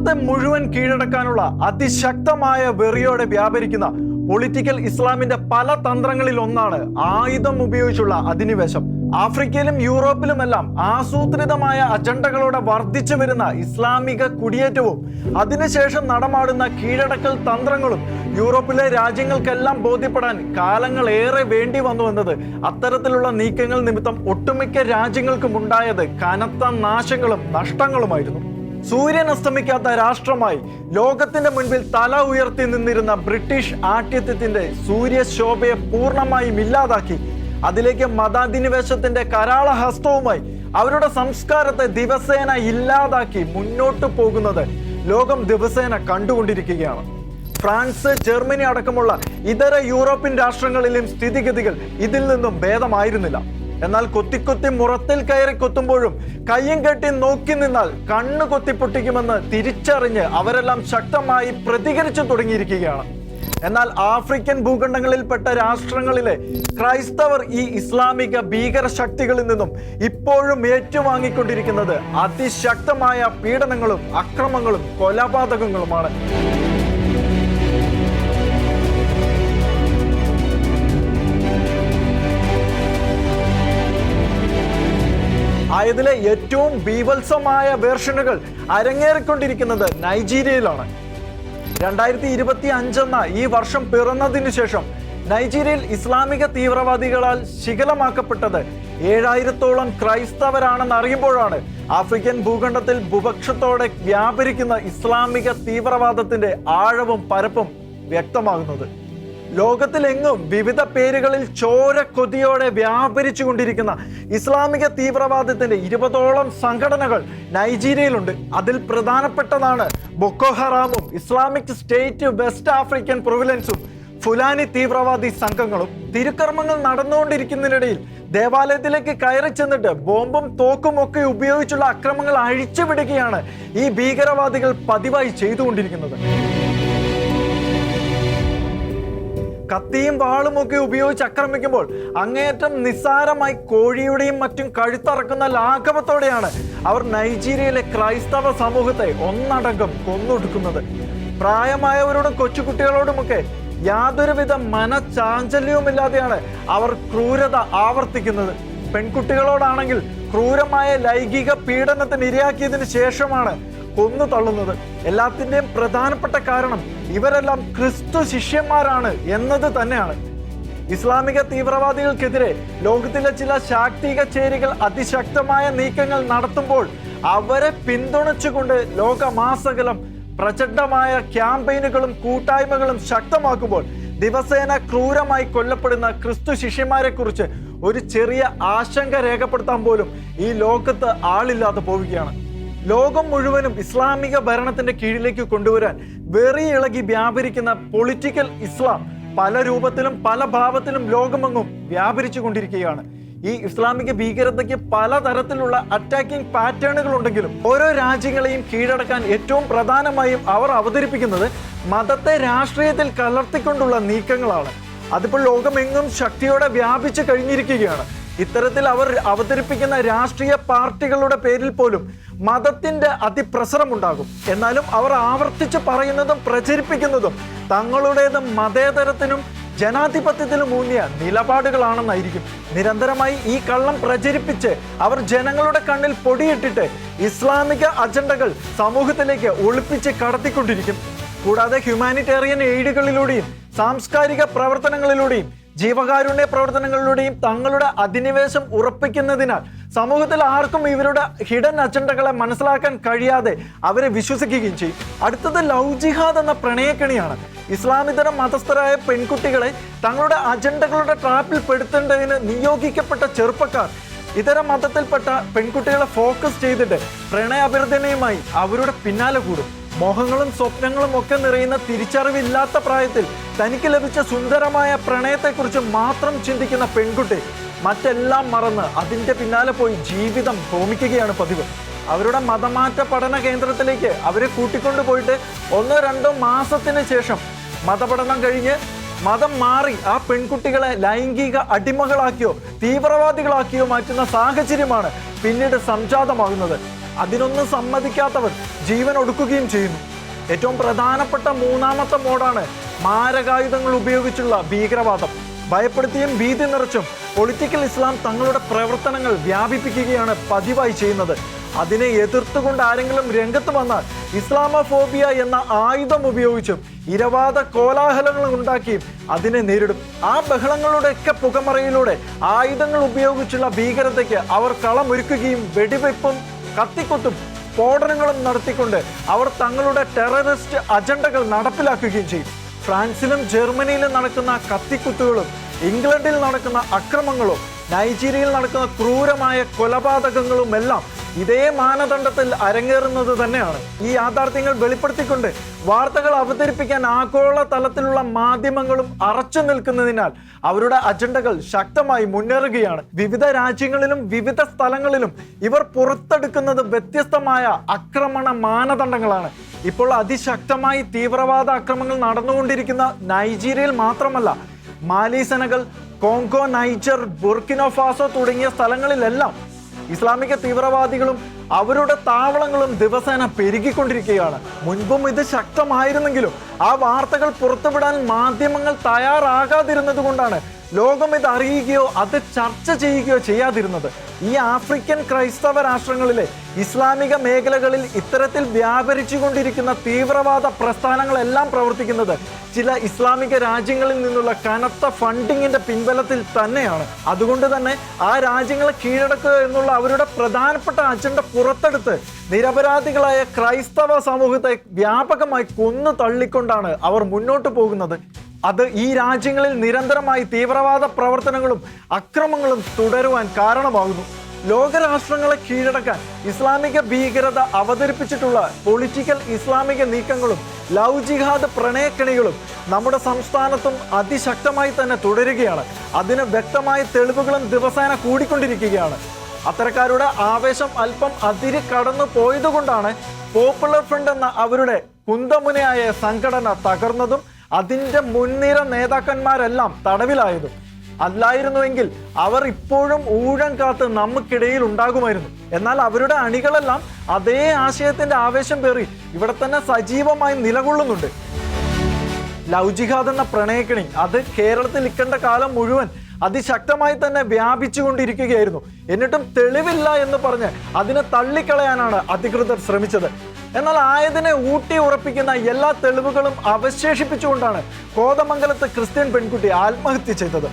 ലോകത്തെ മുഴുവൻ കീഴടക്കാനുള്ള അതിശക്തമായ വെറിയോടെ വ്യാപരിക്കുന്ന പൊളിറ്റിക്കൽ ഇസ്ലാമിന്റെ പല തന്ത്രങ്ങളിൽ ഒന്നാണ് ആയുധം ഉപയോഗിച്ചുള്ള അധിനിവേശം. ആഫ്രിക്കയിലും യൂറോപ്പിലുമെല്ലാം ആസൂത്രിതമായ അജണ്ടകളോടെ വർദ്ധിച്ചു വരുന്ന ഇസ്ലാമിക കുടിയേറ്റവും അതിനുശേഷം നടമാടുന്ന കീഴടക്കൽ തന്ത്രങ്ങളും യൂറോപ്പിലെ രാജ്യങ്ങൾക്കെല്ലാം ബോധ്യപ്പെടാൻ കാലങ്ങളേറെ വേണ്ടി വന്നു എന്നത് അത്തരത്തിലുള്ള നീക്കങ്ങൾ നിമിത്തം ഒട്ടുമിക്ക രാജ്യങ്ങൾക്കും ഉണ്ടായത് കനത്ത നാശങ്ങളും നഷ്ടങ്ങളുമായിരുന്നു. സൂര്യൻ അസ്തമിക്കാത്ത രാഷ്ട്രമായി ലോകത്തിന്റെ മുൻപിൽ തല ഉയർത്തി നിന്നിരുന്ന ബ്രിട്ടീഷ് ആഠ്യത്വത്തിന്റെ സൂര്യശോഭയെ പൂർണ്ണമായും ഇല്ലാതാക്കി അതിലേക്ക് മതാധിനിവേശത്തിന്റെ കരാളഹസ്തവുമായി അവരുടെ സംസ്കാരത്തെ ദിവസേന ഇല്ലാതാക്കി മുന്നോട്ട് പോകുന്നത് ലോകം ദിവസേന കണ്ടുകൊണ്ടിരിക്കുകയാണ്. ഫ്രാൻസ്, ജർമ്മനി അടക്കമുള്ള ഇതര യൂറോപ്യൻ രാഷ്ട്രങ്ങളിലെയും സ്ഥിതിഗതികൾ ഇതിൽ നിന്നും ഭേദമായിരുന്നില്ല. എന്നാൽ കൊത്തിക്കൊത്തി മുറത്തിൽ കയറി കൊത്തുമ്പോഴും കയ്യും കെട്ടി നോക്കി നിന്നാൽ കണ്ണു കൊത്തിപ്പൊട്ടിക്കുമെന്ന് തിരിച്ചറിഞ്ഞ് അവരെല്ലാം ശക്തമായി പ്രതികരിച്ചു തുടങ്ങിയിരിക്കുകയാണ്. എന്നാൽ ആഫ്രിക്കൻ ഭൂഖണ്ഡങ്ങളിൽപ്പെട്ട രാഷ്ട്രങ്ങളിലെ ക്രൈസ്തവർ ഈ ഇസ്ലാമിക ഭീകര ശക്തികളിൽ നിന്നും ഇപ്പോഴും ഏറ്റുവാങ്ങിക്കൊണ്ടിരിക്കുന്നത് അതിശക്തമായ പീഡനങ്ങളും അക്രമങ്ങളും കൊലപാതകങ്ങളുമാണ്. ആയതിലെ ഏറ്റവും ബീഭത്സമായ വേർഷനുകൾ അരങ്ങേറിക്കൊണ്ടിരിക്കുന്നത് നൈജീരിയയിലാണ്. 2025 എന്ന ഈ വർഷം പിറന്നതിനു ശേഷം നൈജീരിയയിൽ ഇസ്ലാമിക തീവ്രവാദികളാൽ ശിഥിലമാക്കപ്പെട്ടത് 7000-ഓളം ക്രൈസ്തവരാണെന്ന് അറിയുമ്പോഴാണ് ആഫ്രിക്കൻ ഭൂഖണ്ഡത്തിൽ ഭൂപക്ഷത്തോടെ വ്യാപരിക്കുന്ന ഇസ്ലാമിക തീവ്രവാദത്തിന്റെ ആഴവും പരപ്പും വ്യക്തമാകുന്നത്. ലോകത്തിലെങ്ങും വിവിധ പേരുകളിൽ ചോര കൊതിയോടെ വ്യാപരിച്ചു കൊണ്ടിരിക്കുന്ന ഇസ്ലാമിക തീവ്രവാദത്തിന്റെ 20ഓളം സംഘടനകൾ നൈജീരിയയിലുണ്ട്. അതിൽ പ്രധാനപ്പെട്ടതാണ് ബൊക്കോ ഹറാമും ഇസ്ലാമിക് സ്റ്റേറ്റ് വെസ്റ്റ് ആഫ്രിക്കൻ പ്രൊവിലൻസും ഫുലാനി തീവ്രവാദി സംഘങ്ങളും. തിരുക്കർമ്മങ്ങൾ നടന്നുകൊണ്ടിരിക്കുന്നതിനിടയിൽ ദേവാലയത്തിലേക്ക് കയറി ചെന്നിട്ട് ബോംബും തോക്കും ഒക്കെ ഉപയോഗിച്ചുള്ള അക്രമങ്ങൾ അഴിച്ചുവിടുകയാണ് ഈ ഭീകരവാദികൾ പതിവായി ചെയ്തുകൊണ്ടിരിക്കുന്നത്. കത്തിയും വാളും ഒക്കെ ഉപയോഗിച്ച് ആക്രമിക്കുമ്പോൾ അങ്ങേയറ്റം നിസ്സാരമായി കോഴിയുടെയും മറ്റും കഴുത്തറക്കുന്ന ലാഘവത്തോടെയാണ് അവർ നൈജീരിയയിലെ ക്രൈസ്തവ സമൂഹത്തെ ഒന്നടങ്കം കൊന്നൊടുക്കുന്നത്. പ്രായമായവരോടും കൊച്ചുകുട്ടികളോടുമൊക്കെ യാതൊരുവിധ മനചാഞ്ചല്യവുമില്ലാതെയാണ് അവർ ക്രൂരത ആവർത്തിക്കുന്നത്. പെൺകുട്ടികളോടാണെങ്കിൽ ക്രൂരമായ ലൈംഗിക പീഡനത്തിന് ഇരയാക്കിയതിനു ശേഷമാണ് കൊന്നു തള്ളുന്നത്. എല്ലാത്തിൻ്റെയും പ്രധാനപ്പെട്ട കാരണം ഇവരെല്ലാം ക്രിസ്തു ശിഷ്യന്മാരാണ് എന്നത് തന്നെയാണ്. ഇസ്ലാമിക തീവ്രവാദികൾക്കെതിരെ ലോകത്തിലെ ചില ശാക്തിക ചേരികൾ അതിശക്തമായ നീക്കങ്ങൾ നടത്തുമ്പോൾ അവരെ പിന്തുണച്ചുകൊണ്ട് ലോകമാസകലം പ്രചണ്ഡമായ ക്യാമ്പയിനുകളും കൂട്ടായ്മകളും ശക്തമാക്കുമ്പോൾ ദിവസേന ക്രൂരമായി കൊല്ലപ്പെടുന്ന ക്രിസ്തു ശിഷ്യന്മാരെ കുറിച്ച് ഒരു ചെറിയ ആശങ്ക രേഖപ്പെടുത്താൻ പോലും ഈ ലോകത്ത് ആളില്ലാതെ പോവുകയാണ്. ലോകം മുഴുവനും ഇസ്ലാമിക ഭരണത്തിന്റെ കീഴിലേക്ക് കൊണ്ടുവരാൻ വെറി ഇളകി വ്യാപരിക്കുന്ന പൊളിറ്റിക്കൽ ഇസ്ലാം പല രൂപത്തിലും പല ഭാവത്തിലും ലോകമെങ്ങും വ്യാപരിച്ചു കൊണ്ടിരിക്കുകയാണ്. ഈ ഇസ്ലാമിക ഭീകരതയ്ക്ക് പലതരത്തിലുള്ള അറ്റാക്കിംഗ് പാറ്റേണുകൾ ഉണ്ടെങ്കിലും ഓരോ രാജ്യങ്ങളെയും കീഴടക്കാൻ ഏറ്റവും പ്രധാനമായും അവർ അവതരിപ്പിക്കുന്നത് മതത്തെ രാഷ്ട്രീയത്തിൽ കലർത്തിക്കൊണ്ടുള്ള നീക്കങ്ങളാണ്. അതിപ്പോൾ ലോകമെങ്ങും ശക്തിയോടെ വ്യാപിച്ചു കഴിഞ്ഞിരിക്കുകയാണ്. ഇത്തരത്തിൽ അവർ അവതരിപ്പിക്കുന്ന രാഷ്ട്രീയ പാർട്ടികളുടെ പേരിൽ പോലും മതത്തിന്റെ അതിപ്രസരമുണ്ടാകും. എന്നാലും അവർ ആവർത്തിച്ച് പറയുന്നതും പ്രചരിപ്പിക്കുന്നതും തങ്ങളുടേതും മതേതരത്തിനും ജനാധിപത്യത്തിലും ഊന്നിയ നിലപാടുകളാണെന്നായിരിക്കും. നിരന്തരമായി ഈ കള്ളം പ്രചരിപ്പിച്ച് അവർ ജനങ്ങളുടെ കണ്ണിൽ പൊടിയിട്ടിട്ട് ഇസ്ലാമിക അജണ്ടകൾ സമൂഹത്തിലേക്ക് ഒളിപ്പിച്ച് കടത്തിക്കൊണ്ടിരിക്കും. കൂടാതെ ഹ്യൂമാനിറ്റേറിയൻ എയ്ഡുകളിലൂടെയും സാംസ്കാരിക പ്രവർത്തനങ്ങളിലൂടെയും ജീവകാരുണ്യ പ്രവർത്തനങ്ങളിലൂടെയും തങ്ങളുടെ അധിനിവേശം ഉറപ്പിക്കുന്നതിനാൽ സമൂഹത്തിൽ ആർക്കും ഇവരുടെ ഹിഡൻ അജണ്ടകളെ മനസ്സിലാക്കാൻ കഴിയാതെ അവരെ വിശ്വസിക്കുകയും ചെയ്യും. അടുത്തത് ലവ് ജിഹാദ് എന്ന പ്രണയക്കണിയാണ്. ഇസ്ലാമിതര മതസ്ഥരായ പെൺകുട്ടികളെ തങ്ങളുടെ അജണ്ടകളുടെ ട്രാപ്പിൽ പെടുത്തേണ്ടതിന് നിയോഗിക്കപ്പെട്ട ചെറുപ്പക്കാർ ഇതര മതത്തിൽപ്പെട്ട പെൺകുട്ടികളെ ഫോക്കസ് ചെയ്തിട്ട് പ്രണയാഭ്യർത്ഥനയുമായി അവരുടെ പിന്നാലെ കൂടും. മോഹങ്ങളും സ്വപ്നങ്ങളും ഒക്കെ നിറയുന്ന തിരിച്ചറിവില്ലാത്ത പ്രായത്തിൽ തനിക്ക് ലഭിച്ച സുന്ദരമായ പ്രണയത്തെക്കുറിച്ച് മാത്രം ചിന്തിക്കുന്ന പെൺകുട്ടി മറ്റെല്ലാം മറന്ന് അതിൻ്റെ പിന്നാലെ പോയി ജീവിതം ഹോമിക്കുകയാണ് പതിവ്. അവരുടെ മതമാറ്റ പഠന കേന്ദ്രത്തിലേക്ക് അവരെ കൂട്ടിക്കൊണ്ടുപോയിട്ട് 1-2 മാസത്തിന് ശേഷം മതപഠനം കഴിഞ്ഞ് മതം മാറി ആ പെൺകുട്ടികളെ ലൈംഗിക അടിമകളാക്കിയോ തീവ്രവാദികളാക്കിയോ മാറ്റുന്ന സാഹചര്യമാണ് പിന്നീട് സംജാതമാകുന്നത്. അതിനൊന്നും സമ്മതിക്കാത്തവർ ജീവൻ ഒടുക്കുകയും ചെയ്യുന്നു. ഏറ്റവും പ്രധാനപ്പെട്ട മൂന്നാമത്തെ മോഡാണ് മാരകായുധങ്ങൾ ഉപയോഗിച്ചുള്ള ഭീകരവാദം. ഭയപ്പെടുത്തിയും ഭീതി നിറച്ചും പൊളിറ്റിക്കൽ ഇസ്ലാം തങ്ങളുടെ പ്രവർത്തനങ്ങൾ വ്യാപിപ്പിക്കുകയാണ് പതിവായി ചെയ്യുന്നത്. അതിനെ എതിർത്തുകൊണ്ട് ആരെങ്കിലും രംഗത്ത് വന്നാൽ ഇസ്ലാമോഫോബിയ എന്ന ആയുധം ഉപയോഗിച്ചും ഇരവാദ കോലാഹലങ്ങൾ ഉണ്ടാക്കിയും അതിനെ നേരിടും. ആ ബഹളങ്ങളുടെയൊക്കെ പുകമറയിലൂടെ ആയുധങ്ങൾ ഉപയോഗിച്ചുള്ള ഭീകരതയ്ക്ക് അവർ കളമൊരുക്കുകയും വെടിവെപ്പും കത്തിക്കുത്തും സ്ഫോടനങ്ങളും നടത്തിക്കൊണ്ട് അവർ തങ്ങളുടെ ടെററിസ്റ്റ് അജണ്ടകൾ നടപ്പിലാക്കുകയും ചെയ്യും. ഫ്രാൻസിലും ജർമ്മനിയിലും നടക്കുന്ന കത്തിക്കുത്തുകളും ഇംഗ്ലണ്ടിൽ നടക്കുന്ന അക്രമങ്ങളും നൈജീരിയയിൽ നടക്കുന്ന ക്രൂരമായ കൊലപാതകങ്ങളുമെല്ലാം ഇതേ മാനദണ്ഡത്തിൽ അരങ്ങേറുന്നത് തന്നെയാണ്. ഈ യാഥാർത്ഥ്യങ്ങൾ വെളിപ്പെടുത്തിക്കൊണ്ട് വാർത്തകൾ അവതരിപ്പിക്കാൻ ആഗോള തലത്തിലുള്ള മാധ്യമങ്ങളും അറച്ചു നിൽക്കുന്നതിനാൽ അവരുടെ അജണ്ടകൾ ശക്തമായി മുന്നേറുകയാണ്. വിവിധ രാജ്യങ്ങളിലും വിവിധ സ്ഥലങ്ങളിലും ഇവർ പുറത്തെടുക്കുന്നത് വ്യത്യസ്തമായ ആക്രമണ മാനദണ്ഡങ്ങളാണ്. ഇപ്പോൾ അതിശക്തമായി തീവ്രവാദ ആക്രമണങ്ങൾ നടന്നുകൊണ്ടിരിക്കുന്ന നൈജീരിയയിൽ മാത്രമല്ല, Mali, Senegal, Congo, Niger, Burkina Faso തുടങ്ങിയ സ്ഥലങ്ങളിലെല്ലാം ഇസ്ലാമിക തീവ്രവാദികളും അവരുടെ താവളങ്ങളും ദിവസേന പെരുകിക്കൊണ്ടിരിക്കുകയാണ്. മുൻപും ഇത് ശക്തമായിരുന്നെങ്കിലും ആ വാർത്തകൾ പുറത്തുവിടാൻ മാധ്യമങ്ങൾ തയ്യാറാകാതിരുന്നത് കൊണ്ടാണ് ലോകം ഇത് അറിയുകയോ അത് ചർച്ച ചെയ്യുകയോ ചെയ്യാതിരുന്നത്. ഈ ആഫ്രിക്കൻ ക്രൈസ്തവ രാഷ്ട്രങ്ങളിലെ ഇസ്ലാമിക മേഖലകളിൽ ഇത്തരത്തിൽ വ്യാപരിച്ചുകൊണ്ടിരിക്കുന്ന തീവ്രവാദ പ്രസ്ഥാനങ്ങളെല്ലാം പ്രവർത്തിക്കുന്നത് ചില ഇസ്ലാമിക രാജ്യങ്ങളിൽ നിന്നുള്ള കനത്ത ഫണ്ടിങ്ങിന്റെ പിൻബലത്തിൽ തന്നെയാണ്. അതുകൊണ്ട് തന്നെ ആ രാജ്യങ്ങളെ കീഴടക്കുക എന്നുള്ള അവരുടെ പ്രധാനപ്പെട്ട അജണ്ട പുറത്തെടുത്ത് നിരപരാധികളായ ക്രൈസ്തവ സമൂഹത്തെ വ്യാപകമായി കൊന്നു തള്ളിക്കൊണ്ടാണ് അവർ മുന്നോട്ട് പോകുന്നത്. അത് ഈ രാജ്യങ്ങളിൽ നിരന്തരമായി തീവ്രവാദ പ്രവർത്തനങ്ങളും അക്രമങ്ങളും തുടരുവാൻ കാരണമാകുന്നു. ലോകരാഷ്ട്രങ്ങളെ കീഴടക്കാൻ ഇസ്ലാമിക ഭീകരത അവതരിപ്പിച്ചിട്ടുള്ള പൊളിറ്റിക്കൽ ഇസ്ലാമിക നീക്കങ്ങളും ലവ് ജിഹാദ് പ്രണയക്കണികളും നമ്മുടെ സംസ്ഥാനത്തും അതിശക്തമായി തന്നെ തുടരുകയാണ്. അതിന് വ്യക്തമായ തെളിവുകളും ദിവസേന കൂടിക്കൊണ്ടിരിക്കുകയാണ്. അത്തരക്കാരുടെ ആവേശം അല്പം അതിര് കടന്നു പോയതുകൊണ്ടാണ് പോപ്പുലർ ഫ്രണ്ട് എന്ന അവരുടെ കുന്തമുനയായ സംഘടന തകർന്നതും അതിൻ്റെ മുൻനിര നേതാക്കന്മാരെല്ലാം തടവിലായതും. അല്ലായിരുന്നുവെങ്കിൽ അവർ ഇപ്പോഴും ഊഴം കാത്ത് നമുക്കിടയിൽ ഉണ്ടാകുമായിരുന്നു. എന്നാൽ അവരുടെ അണികളെല്ലാം അതേ ആശയത്തിന്റെ ആവേശം പേറി ഇവിടെ തന്നെ സജീവമായി നിലകൊള്ളുന്നുണ്ട്. ലവ് ജിഹാദ് എന്ന പ്രണയക്കണി അത് കേരളത്തിൽ ഇക്കണ്ട കാലം മുഴുവൻ അതിശക്തമായി തന്നെ വ്യാപിച്ചുകൊണ്ടിരിക്കുകയായിരുന്നു. എന്നിട്ടും തെളിവില്ല എന്ന് പറഞ്ഞ് അതിനെ തള്ളിക്കളയാനാണ് അധികൃതർ ശ്രമിച്ചത്. എന്നാൽ ആയതിനെ ഊട്ടി ഉറപ്പിക്കുന്ന എല്ലാ തെളിവുകളും അവശേഷിപ്പിച്ചുകൊണ്ടാണ് കോതമംഗലത്ത് ക്രിസ്ത്യൻ പെൺകുട്ടി ആത്മഹത്യ ചെയ്തത്.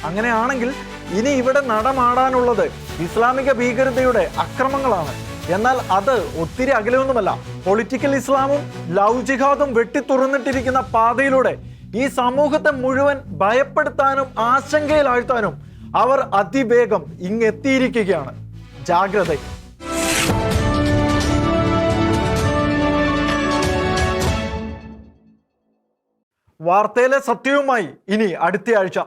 അങ്ങനെയാണെങ്കിൽ ഇനി ഇവിടെ നടമാടാനുള്ളത് ഇസ്ലാമിക ഭീകരതയുടെ അക്രമങ്ങളാണ്. എന്നാൽ അത് ഒത്തിരി അകലെയൊന്നുമല്ല. പൊളിറ്റിക്കൽ ഇസ്ലാമും ലവ് ജിഹാദും വെട്ടിത്തുറന്നിട്ടിരിക്കുന്ന പാതയിലൂടെ ഈ സമൂഹത്തെ മുഴുവൻ ഭയപ്പെടുത്താനും ആശങ്കയിലാഴ്ത്താനും അവർ അതിവേഗം ഇങ്ങെത്തിയിരിക്കുകയാണ്. ജാഗ്രത. വാർത്തയിലെ സത്യവുമായി ഇനി അടുത്ത ആഴ്ച.